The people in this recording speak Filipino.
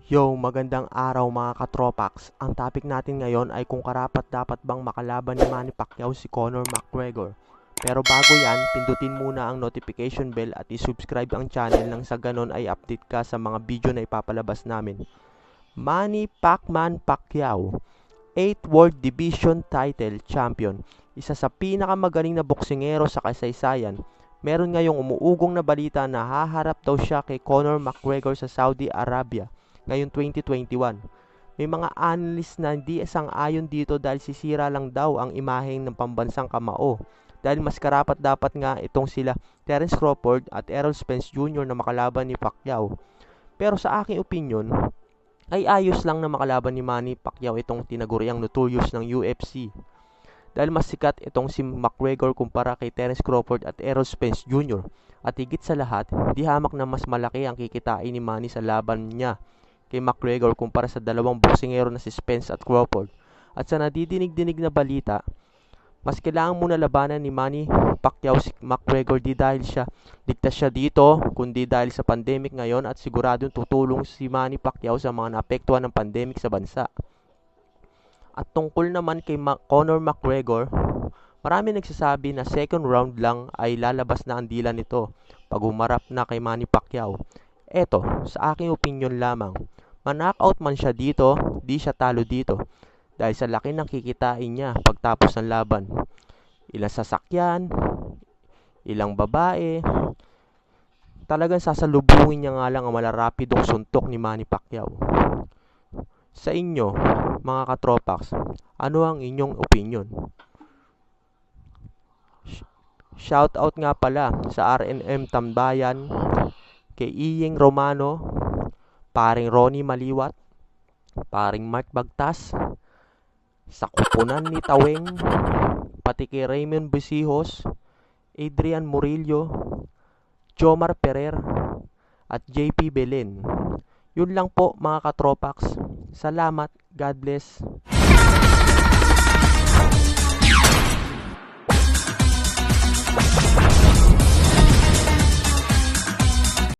Yo, magandang araw mga katropax. Ang topic natin ngayon ay kung karapat-dapat bang makalaban ni Manny Pacquiao si Conor McGregor. Pero bago yan, pindutin muna ang notification bell at isubscribe ang channel nang sa ganon ay update ka sa mga video na ipapalabas namin. Manny Pacman Pacquiao, 8th World Division Title Champion, isa sa pinakamagaling na boksingero sa kasaysayan. Meron ngayong umuugong na balita na haharap daw siya kay Conor McGregor sa Saudi Arabia ngayong 2021. May mga analyst na hindi sang-ayon dito dahil sisira lang daw ang imaheng ng pambansang kamao. Dahil mas karapat dapat nga itong sila Terence Crawford at Errol Spence Jr. na makalaban ni Pacquiao. Pero sa aking opinion, ay ayos lang na makalaban ni Manny Pacquiao itong tinaguriang notorious ng UFC. Dahil mas sikat itong si McGregor kumpara kay Terence Crawford at Errol Spence Jr. At higit sa lahat, di hamak na mas malaki ang kikitain ni Manny sa laban niya kay McGregor kumpara sa dalawang boksingero na si Spence at Crawford. At sa nadidinig-dinig na balita, mas kailangan muna labanan ni Manny Pacquiao si McGregor di dahil ligtas siya dito, kundi dahil sa pandemic ngayon at siguradong tutulong si Manny Pacquiao sa mga naapektuhan ng pandemic sa bansa. At tungkol naman kay Conor McGregor, marami nagsasabi na second round lang ay lalabas na ang dila nito pag humarap na kay Manny Pacquiao. Eto, sa aking opinion lamang, man-knockout man siya dito, di siya talo dito. Dahil sa laki ng kikitain niya pagtapos ng laban. Ilang sasakyan, ilang babae, talagang sasalubungin niya nga lang ang malarapidong suntok ni Manny Pacquiao. Sa inyo, mga katropax, ano ang inyong opinion? Shoutout nga pala sa RNM Tambayan, kay Iying Romano, paring Ronnie Maliwat, paring Mark Bagtas, sa kupunan ni Taweng, pati kay Raymond Bisihos, Adrian Murillo, Jomar Ferrer, at JP Belen. Yun lang po mga katropax. Salamat. God bless.